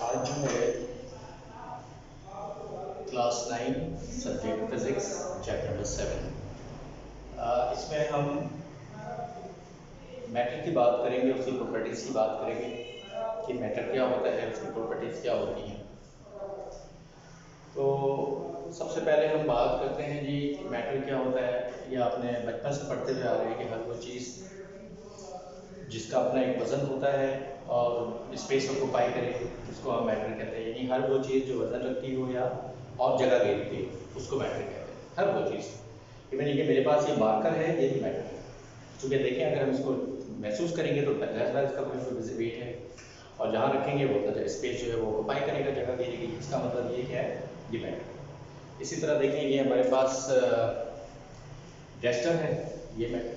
आज जो है class 9 subject physics chapter number 7, इसमें हम मैटर की बात करेंगे, उसकी प्रॉपर्टीज़ की बात करेंगे कि मैटर क्या होता है, उसकी प्रॉपर्टीज़ क्या होती हैं। तो सबसे पहले हम बात करते हैं जी मैटर क्या होता है। ये आपने बचपन से पढ़ते हुए आ रहे हैं कि हर वो चीज़ जिसका अपना एक वज़न होता है और स्पेस ऑक्यूपाई करे उसको हम मैटर कहते हैं। यानी हर वो चीज़ जो वज़न रखती हो या और जगह घेरती हो उसको मैटर कहते हैं। हर वो चीज़, इवन ये मेरे पास ये मार्कर है, ये भी मैटर है। चूँकि देखें अगर हम इसको महसूस करेंगे तो पहला इसका कोई वेट है और जहाँ रखेंगे वो स्पेस जो है वो ऑक्यूपाई करेगा, जगह घेरेगी। इसका मतलब ये क्या है, ये मैटर। इसी तरह देखें ये हमारे पास डस्टर है, ये मैटर।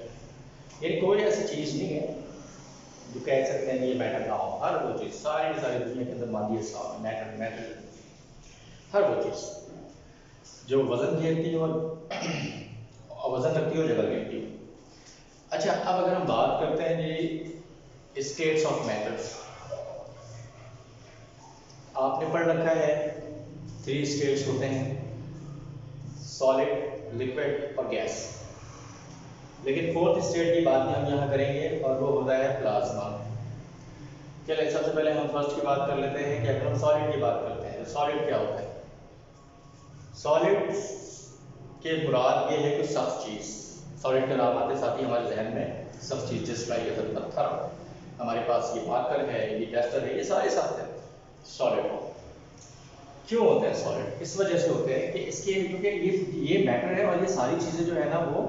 यानी कोई ऐसी चीज़ नहीं है जो कह सकते हैं ये मैटर ना हो। हर वो चीज़ सारी दुनिया के अंदर मान लीजिए मैटर मैटर हर वो चीज़ जो वजन घेरती हो और वजन रखती हो, जगह घेरती हो। अच्छा, अब अगर हम बात करते हैं जी स्टेट्स ऑफ मैटर्स, आपने पढ़ रखा है 3 स्टेट्स होते हैं, सॉलिड, लिक्विड और गैस। लेकिन 4th स्टेट की बात हम यहाँ करेंगे और वो होता है प्लाज्मा। चलिए सबसे पहले हम फर्स्ट की बात कर लेते हैं कि अगर हम सॉलिड की बात करते हैं तो सॉलिड क्या होता है। सॉलिड के मुराद ये है कि सख्त चीज़। सॉलिड के नाम आते साथ ही हमारे जहन में सख्त चीज़, जिस लाइक अगर पत्थर, हमारे पास ये मार्कर है, ये टेस्टर है, ये सारे साथ हैं सॉलिड। क्यों होता है सॉलिड? इस वजह से होते हैं कि इसके क्योंकि ये मैटर है और ये सारी चीज़ें जो है ना वो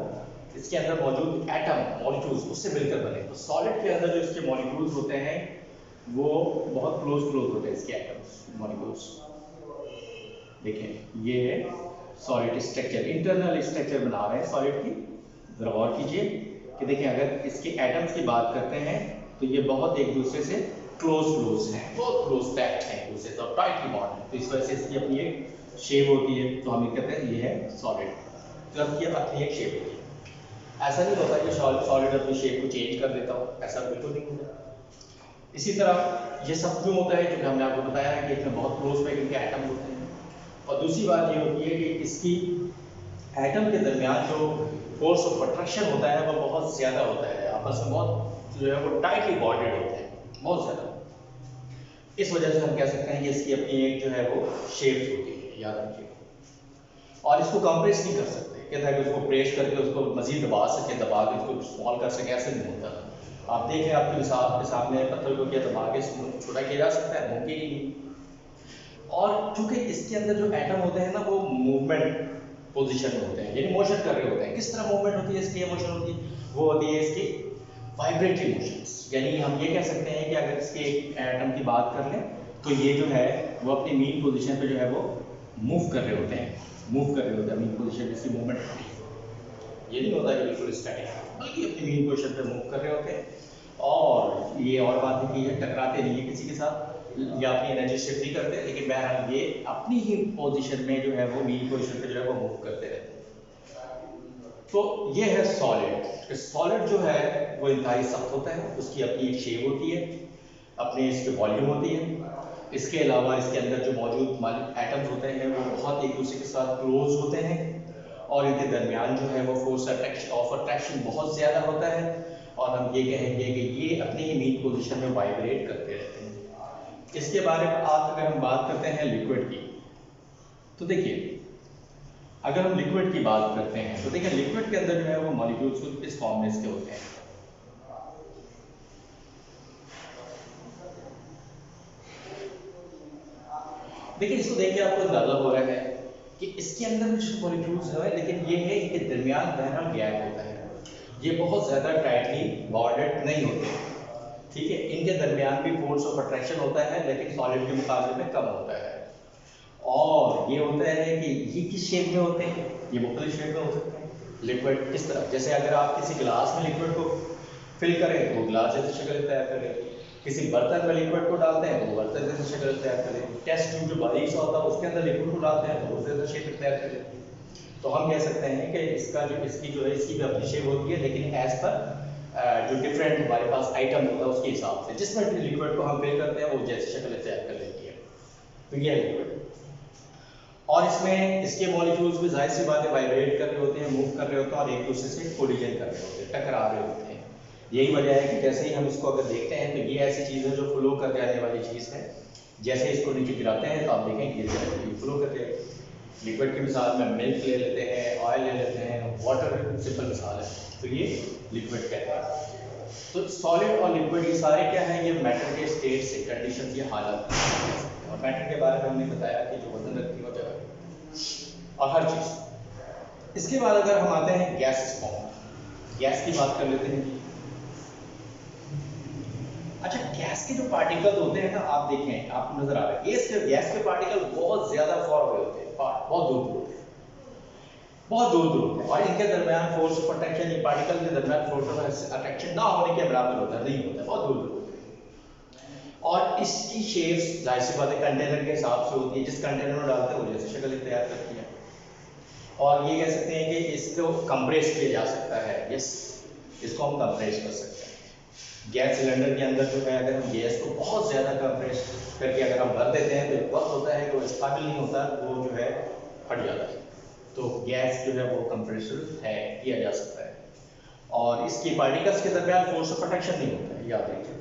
इसके अंदर मौजूद एटम मॉलिक्यूल्स उससे मिलकर बने। तो सॉलिड के अंदर जो इसके मॉलिक्यूल्स होते हैं वो बहुत क्लोज होते हैं, इसके एटम्स मॉलिक्यूल्स। देखें ये है सॉलिड स्ट्रक्चर, इंटरनल स्ट्रक्चर बना रहे हैं सॉलिड की। जरा गौर कीजिए कि देखें अगर इसके एटम्स की बात करते हैं तो ये बहुत एक दूसरे से क्लोज हैं, बहुत क्लोज पैक्ड हैं एक दूसरे से और टाइटली बॉन्ड है। तो इस वजह से इसकी अपनी एक शेप होती है, तो हम ये कहते हैं ये है सॉलिड। तो अब ये अपनी एक शेप होती है। ऐसा नहीं होता कि सॉलिड अपनी शेप को चेंज कर देता हो, ऐसा बिल्कुल नहीं होता। इसी तरह ये सब क्यों होता है, क्योंकि हमने आपको बताया है कि इसमें बहुत क्लोज पैक्ड इनके एटम होते हैं। और दूसरी बात ये होती है कि इसकी एटम के दरमियान जो फोर्स ऑफ अट्रैक्शन होता है वो बहुत ज़्यादा होता है, आपस में बहुत जो है वो टाइटली बॉन्डेड होते हैं, बहुत ज़्यादा। इस वजह से हम कह सकते हैं कि इसकी अपनी एक जो है वो शेप होती है, याद रखिए। और इसको कंप्रेस नहीं कर सकते, कहता है कि उसको प्रेस करके उसको मजीद दबा सके, दबा के उसको स्मॉल कर सके, ऐसे नहीं होता। आप देखें आपके सामने पत्थर को क्या दबा के छोटा किया जा सकता है, मुमकिन ही नहीं। और चूंकि इसके अंदर जो एटम होते हैं ना वो मूवमेंट पोजीशन में होते हैं, यानी मोशन कर रहे होते हैं। किस तरह मूवमेंट होती है इसकी, मोशन होती है, वो होती है इसकी वाइब्रेटरी मोशंस। यानी हम ये कह सकते हैं कि अगर इसके एटम की बात कर लें तो ये जो है वो अपनी मीन पोजीशन पे जो है वो मूव कर रहे होते हैं, मीन पोजीशन इसकी मूवमेंट होती है। ये नहीं होता कि बिल्कुल स्टैटिक, बल्कि अपनी मीन पोजीशन पे मूव कर रहे होते हैं। और ये और बात है कि ये टकराते नहीं है किसी के साथ या अपनी एनर्जी शिफ्ट नहीं करते, लेकिन बहरहाल ये अपनी ही पोजीशन में जो है वो मीन पोजीशन पे जो है वो मूव करते रहते हैं। तो ये है सॉलिड। सॉलिड जो है वो इंतहाई सख्त होता है, उसकी अपनी एक शेप होती है, अपनी इसकी वॉल्यूम होती है। इसके अलावा इसके अंदर जो मौजूद एटम्स होते हैं वो बहुत एक दूसरे के साथ क्लोज होते हैं और इनके दरमियान जो है वो फोर्स ऑफ अट्रैक्शन बहुत ज़्यादा होता है। और हम ये कहेंगे कि ये अपनी ही मीन पोजीशन में वाइब्रेट करते रहते हैं। इसके बारे में अगर हम बात करते हैं लिक्विड की, तो देखिए अगर हम लिक्विड की बात करते हैं तो देखिए लिक्विड के अंदर जो है वो मॉलिक्यूल्स कुछ इस फॉर्म में इसके होते हैं। देखिए इसको देख के आपको अंदाजा हो रहा है कि इसके अंदर कुछ मॉलिक्यूल्स है, लेकिन ये है इनके दरमियान बहरहाल गैप होता है। ये बहुत ज़्यादा टाइटली बॉन्डेड नहीं होते, ठीक है। इनके दरमियान भी फोर्स ऑफ अट्रैक्शन होता है, लेकिन सॉलिड के मुकाबले में कम होता है। और ये होता है कि ये किस शेप में होते हैं, ये मुख्तलिफ शेप में हो सकते हैं। लिक्विड किस तरह, जैसे अगर आप किसी गिलास में लिक्विड को फिल करें तो वो गिलास जैसी शक्ल तैयार करें, किसी बर्तन में लिक्विड को डालते हैं तो वो बर्तन जैसी शक्ल तैयार करें, टेस्ट ट्यूब जो बारीक सा होता है उसके अंदर लिक्विड को डालते हैं तो उस जैसा शेप तैयार करें। तो हम कह सकते हैं कि इसकी जो है इसकी भी अपनी शेप होती है, लेकिन एज पर जो डिफरेंट हमारे पास आइटम होता है उसके हिसाब से, जिसमें लिक्विड को हम फिल करते हैं वो जैसी शक्ल तैयार कर लेती है। तो ये है लिक्विड। और इसमें इसके मॉलिक्यूल्स भी जाहिर सी बात है वाइब्रेट कर रहे होते हैं, मूव कर रहे होते हैं और एक दूसरे से कोलिजन कर रहे होते हैं, टकरा रहे होते हैं। यही वजह है कि जैसे ही हम इसको अगर देखते हैं तो ये ऐसी चीज़ है जो फ्लो कर जाने वाली चीज़ है। जैसे इसको नीचे गिराते हैं तो आप देखें गिर फ्लो कर जाएगी। लिक्विड की मिसाल में मिल्क ले लेते हैं, ऑयल ले लेते हैं, वाटर सिंपल मिसाल है, तो ये लिक्विड कहते हैं। तो सॉलिड और लिक्विड ये सारे क्या है, ये मैटर के स्टेट से कंडीशन की हालत। और मैटर के बारे में हमने बताया कि जो वजन रखती है जगह और हर चीज़। इसके बाद अगर हम आते हैं गैस फॉर्म, गैस की बात कर लेते हैं जी। अच्छा, गैस के जो पार्टिकल होते हैं ना, आप देखें आपको नजर आ रहा है गैस के पार्टिकल बहुत ज्यादा फॉर अवे होते हैं, बहुत दूर होते हैं, बहुत दूर होते हैं। और इनके दरमियान फोर्स ऑफ अट्रैक्शन, ये पार्टिकल के दरमियान फोर्स ऑफ अट्रैक्शन ना होने के बराबर होता है, नहीं होता है, बहुत दूर होते हैं। और इसकी शेप्स जाहिर सी बात है कंटेनर के हिसाब से होती है, जिस कंटेनर में डालते हैं वो जैसे शक्ल तैयार करती है। और ये कह सकते हैं कि इसको कंप्रेस किया जा सकता है, यस, इसको हम कंप्रेस कर सकते हैं। गैस सिलेंडर के अंदर जो है अगर हम गैस को बहुत ज़्यादा कंप्रेस करके अगर हम भर देते हैं तो एक वक्त होता है कि वो स्टेबल नहीं होता, वो जो है फट जाता है। तो गैस जो है वो कंप्रेसर है, किया जा सकता है। और इसकी पार्टिकल्स के दरमियान फोर्स ऑफ प्रोटेक्शन नहीं होता है, याद रखिए,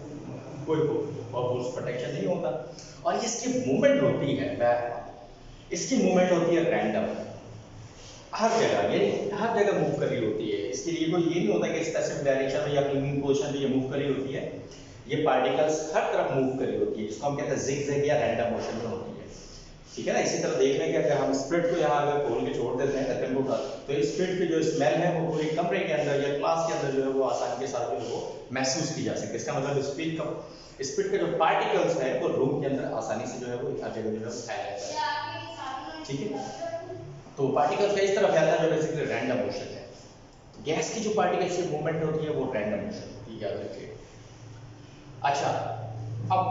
कोई फोर्स प्रोटेक्शन नहीं होता। और इसकी मूवमेंट होती है, इसकी मूवमेंट होती है रैंडम, हर जगह, यानी हर जगह मूव कर रही होती है। इसके लिए कोई ये नहीं होता कि स्पेसिफिक डायरेक्शन में या मीन पोजीशन पे ये मूव कर रही होती है। ये पार्टिकल्स हर तरफ मूव कर रही होती है, जिसको हम कहते हैं जिगजैग या रैंडम मोशन में होती है। ठीक है ना। इसी तरह देख लें कि अगर हम स्प्रिट को यहाँ अगर खोल के छोड़ देते हैं ढक्कन को उठा, तो इस स्प्रिट की जो स्मेल है वो पूरे कमरे के अंदर या क्लास के अंदर जो है वो आसानी के साथ जो है वो महसूस की जा सकती है। इसका मतलब स्प्रिट का जो पार्टिकल्स है वो रूम के अंदर आसानी से जो है वो हर जगह जो है फैला रहता है। ठीक है, तो पार्टिकल्स का इस तरह फैलना जो बेसिकली रैंडम मोशन है। गैस की जो पार्टिकल्स की मूवमेंट होती है वो रैंडम मोशन होती है, याद रखिए। अच्छा, अब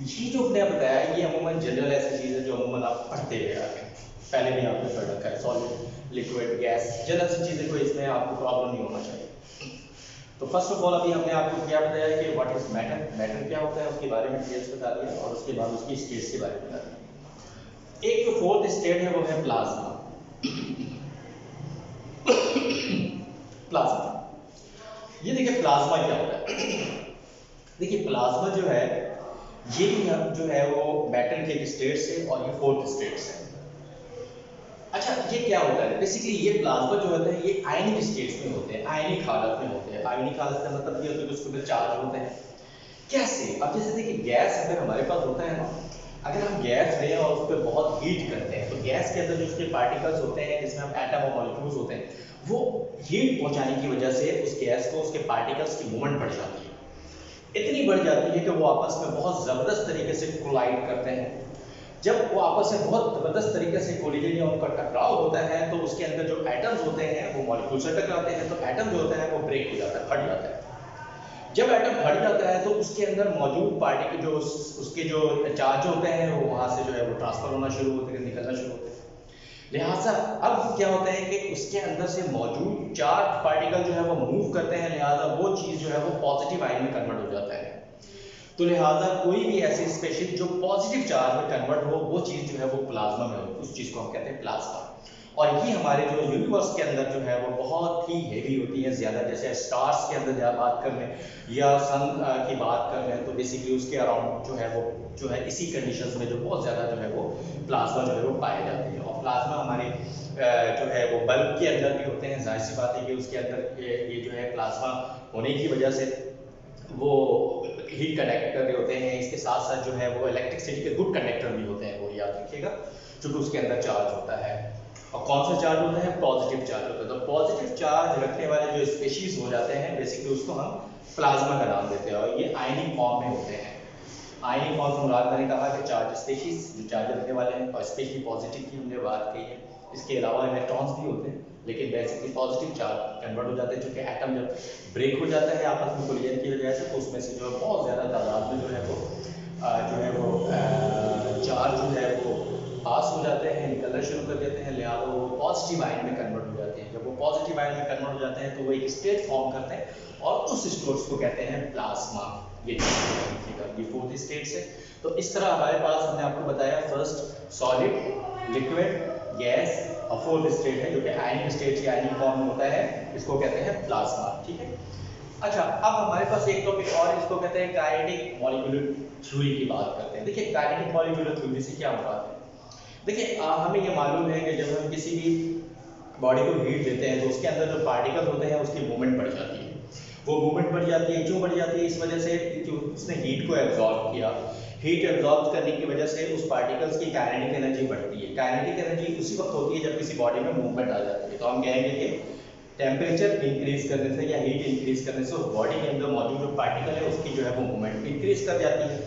ये जो हमने बताया ये अमूमन जनरल ऐसी चीज़ है जो अमूमन आप पढ़ते हुए आते हैं, पहले भी आपने पढ़ रखा है, सॉलिड, लिक्विड, गैस, जनरल सी चीज़ें कोई इसमें आपको प्रॉब्लम नहीं होना चाहिए। तो फर्स्ट ऑफ ऑल अभी हमने आपको क्या बताया कि व्हाट इज मैटर, मैटर क्या होता है उसके बारे में डिटेल्स बता दिया, और उसके बाद उसकी स्टेट्स के बारे में बता दिया। एक जो फोर्थ स्टेट है वो है प्लाज्मा। प्लाज्मा, ये देखिए प्लाज्मा क्या होता है। देखिए प्लाज्मा जो है ये जो है वो मैटर के एक स्टेट से और ये फोर्थ स्टेट से। अच्छा, ये क्या होता है बेसिकली, ये प्लाज्मा जो होता है ये आयनिक स्टेट्स में होते हैं, आयनिक हालत में होते हैं। आयनिक हालत का मतलब ये होता है कि उसके अंदर चार्ज होते हैं। कैसे? अब जैसे देखिए गैस अगर हमारे पास होता है ना, अगर हम गैस लें और उस पर बहुत हीट करते हैं तो गैस के अंदर जो उसके पार्टिकल्स होते हैं, जिसमें हम एटम और मॉलिक्यूल्स होते हैं, वो हीट पहुंचाने की वजह से उस गैस को, उसके पार्टिकल्स की मूवमेंट बढ़ जाती है, इतनी बढ़ जाती है कि वो आपस में बहुत ज़बरदस्त तरीके से कोलाइड करते हैं। जब वो आपस में बहुत ज़बरदस्त तरीके से कोलिजन या उनका टकराव होता है तो उसके अंदर जो एटम्स होते हैं वो मॉलिक्यूल से टकराते हैं, तो एटम जो होता है वो ब्रेक हो जाता है, फट जाता है। जब एटम फट जाता है तो उसके अंदर मौजूद पार्टिकल जो उसके जो चार्ज होते हैं वो वहाँ से जो है वो ट्रांसफर होना शुरू होते हैं, निकलना शुरू होते हैं। लिहाजा अब क्या होता है कि उसके अंदर से मौजूद चार्ज पार्टिकल जो है वो मूव करते हैं, लिहाजा वो चीज़ जो है वो पॉजिटिव आयन में कन्वर्ट हो जाता है। तो लिहाजा कोई भी ऐसी स्पेशल जो पॉजिटिव चार्ज में कन्वर्ट हो वो चीज़ जो है वो प्लाज्मा में हो, उस चीज़ को हम कहते हैं प्लाज्मा। और ये हमारे जो यूनिवर्स के अंदर जो है वो बहुत ही हेवी होती है ज़्यादा। जैसे स्टार्स के अंदर जब बात कर लें या सन की बात कर लें तो बेसिकली उसके अराउंड जो है इसी कंडीशंस में जो बहुत ज़्यादा जो है वो प्लाज्मा जो है वो पाए जाते हैं। और प्लाज्मा हमारे जो है वो बल्ब के अंदर भी होते हैं। जाहिर सी बात है कि उसके अंदर ये जो है प्लाज्मा होने की वजह से वो हीट कंडक्ट कर रहे होते हैं, इसके साथ साथ जो है वो इलेक्ट्रिसिटी के गुड कंडक्टर भी होते हैं, वो याद रखिएगा, क्योंकि उसके अंदर चार्ज होता है। और कौन सा चार्ज होता है? पॉजिटिव चार्ज होता है। तो पॉजिटिव चार्ज रखने वाले जो स्पीशीज हो जाते हैं बेसिकली उसको हम प्लाज्मा का नाम देते हैं, और ये आयनिक फॉर्म में होते हैं। आयनिक फॉर्म से मुराद मैंने कहा कि चार्ज स्पीशीज जो चार्ज रखने वाले हैं, और स्पेशली पॉजिटिव की हमने बात की है। इसके अलावा इलेक्ट्रॉन्स भी होते हैं, लेकिन बेसिकली पॉजिटिव चार्ज कन्वर्ट हो जाते हैं, क्योंकि एटम जब ब्रेक हो जाता है आपस में कोलिजन की वजह से, तो उसमें से जो है बहुत ज़्यादा तादाद में जो है वो चार्ज जो है वो पास हो जाते हैं, निकलना शुरू कर देते हैं, लिहाजा वो पॉजिटिव आयन में कन्वर्ट हो जाते जाते हैं। जब वो पॉजिटिव आयन में कन्वर्ट हो जाते हैं तो वो एक स्टेट फॉर्म करते हैं और उस स्टेट्स को कहते हैं प्लाज्मा। ये फोर्थ स्टेट्स है। तो इस तरह हमारे पास हमने आपको बताया फर्स्ट सॉलिड, लिक्विड, गैस और फोर्थ स्टेट है जो कि आयनिक स्टेट या आयनिक फॉर्म में होता है, इसको कहते हैं प्लाज्मा। ठीक है। अच्छा, अब हमारे पास एक टॉपिक और, इसको कहते हैं काइनेटिक मॉलिक्यूलर थ्योरी की बात करते हैं। देखिए काइनेटिक मॉलिक्यूलर थ्योरी से क्या मुराद है। देखिए हमें ये मालूम है कि जब हम किसी भी बॉडी को हीट देते हैं तो उसके अंदर जो पार्टिकल होते हैं उसकी मूवमेंट बढ़ जाती है। वो मूवमेंट बढ़ जाती है, क्यों बढ़ जाती है? इस वजह से कि उसने हीट को एब्जॉर्ब किया। हीट एब्जॉर्ब करने की वजह से उस पार्टिकल्स की काइनेटिक एनर्जी बढ़ती है। काइनेटिक एनर्जी उसी वक्त होती है जब किसी बॉडी में मूवमेंट आ जाती है। तो हम कहेंगे कि टेम्परेचर इंक्रीज करने से या हीट इंक्रीज करने से उस बॉडी के अंदर मौजूद जो पार्टिकल है उसकी जो है वो मूवमेंट इंक्रीज कर जाती है।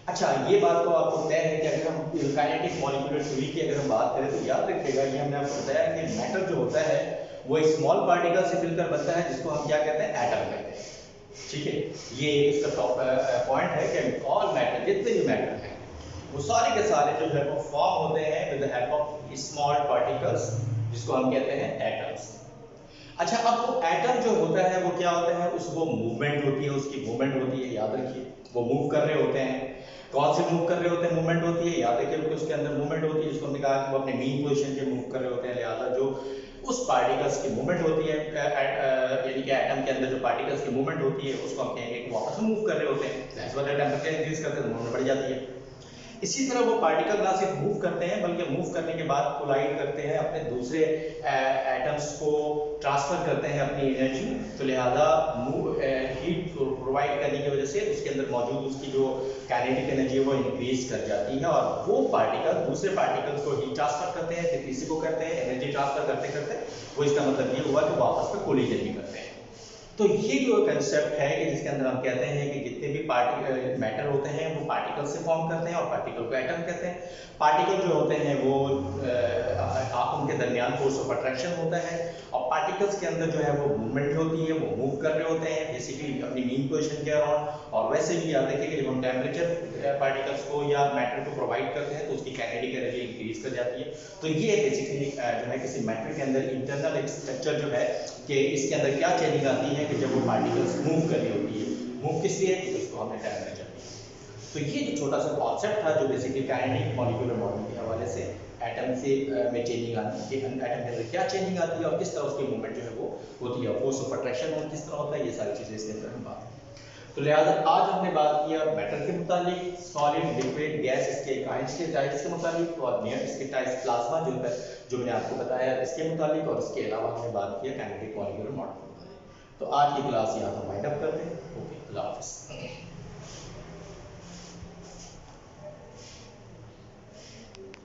अच्छा, ये बात तो आपको तय है कि अगर हम काइनेटिक मॉलिक्यूलर थ्योरी की अगर हम बात करें तो याद रखिएगा, ये हमने आपको बताया कि मैटर जो होता है वो एक स्मॉल पार्टिकल से मिलकर बनता है जिसको हम क्या कहते हैं? एटम कहते हैं। ठीक है, ये इसका टॉप पॉइंट है कि ऑल मैटर, जितने भी मैटर हैं वो सारे के सारे जो है वो फॉर्म होते हैं with the help of small particles जिसको हम कहते हैं एटम्स। अच्छा, अब वो एटम जो होता है वो क्या होता है? वो मूवमेंट होती है, उसकी मूवमेंट होती है, याद रखिए वो मूव कर रहे होते हैं। कौन से मूव कर रहे होते हैं? मूवमेंट होती है, याद रखिए कि उसके अंदर मूवमेंट होती है जिसको हमने कहा कि वो अपने मीन पोजीशन पे मूव कर रहे होते हैं। लिहाजा जो उस पार्टिकल्स की मूवमेंट होती है, यानी कि एटम के अंदर जो पार्टिकल्स की मूवमेंट होती है उसको हम कहेंगे कि वापस मूव कर रहे होते हैं। इस वजह टेम्परेचर इंक्रीज करते हैं तो मूवमेंट बढ़ जाती है। इसी तरह वो पार्टिकल ना सिर्फ मूव करते हैं बल्कि मूव करने के बाद कोलाइड करते हैं, अपने दूसरे एटम्स को ट्रांसफर करते हैं अपनी एनर्जी। तो लिहाजा हीट प्रोवाइड करने की वजह से उसके अंदर मौजूद उसकी जो काइनेटिक एनर्जी है वो इंक्रीज कर जाती है और वो पार्टिकल दूसरे पार्टिकल्स को हीट ट्रांसफर करते हैं, फिर किसी को करते हैं एनर्जी ट्रांसफर करते करते वो इसका मतलब ये हुआ कि वो आपस में कोलिजन भी करते हैं। तो ये जो कंसेप्ट है कि जिसके अंदर हम कहते हैं कि जितने भी मैटर होते हैं वो पार्टिकल से फॉर्म करते हैं और पार्टिकल को एटम कहते हैं। पार्टिकल जो होते हैं वो उनके दरमियान फोर्स ऑफ अट्रैक्शन होता है और पार्टिकल्स के अंदर जो है वो मूवमेंट होती है, वो मूव कर रहे होते हैं बेसिकली अपनी मीन पोजीशन के अराउंड। और वैसे भी याद रखिए कि जब हम टेम्परेचर पार्टिकल्स को या मैटर को प्रोवाइड करते हैं तो उसकी काइनेटिक एनर्जी इंक्रीज कर जाती है। तो ये बेसिकली जो है किसी मैटर के अंदर इंटरनल स्ट्रक्चर जो है कि इसके अंदर क्या चेंजिंग आती है कि जब वो पार्टिकल्स मूव कर रही होती है। मूव किस लिए? इसको हमने टेम्परेचर। तो ये जो छोटा सा कॉन्सेप्ट था जो बेसिकली काइनेटिक मॉलिक्यूलर मॉडल के हवाले से एटम से में चेंजिंग आती है, एटम के अंदर क्या चेंजिंग आती है और किस तरह उसकी मूवमेंट जो है वो होती है, फोर्स ऑफ अट्रैक्शन और किस तरह होता है, ये सारी चीज़ें इसके अंदर हम बात करें। तो लिहाजा आज हमने बात किया मैटर के मुतालिक, सॉलिड, लिक्विड, गैस, इसके काइंड्स के टाइप्स के मुतालिक और इसके टाइप्स प्लाज्मा जो मैंने आपको बताया इसके मुतालिक, और इसके अलावा हमने बात किया काइनेटिक मॉलिक्यूलर मॉडल के मुतालिक। तो आज की क्लास यहाँ पर वाइंड अप करते हैं। ओके, अल्लाह हाफ़िज़।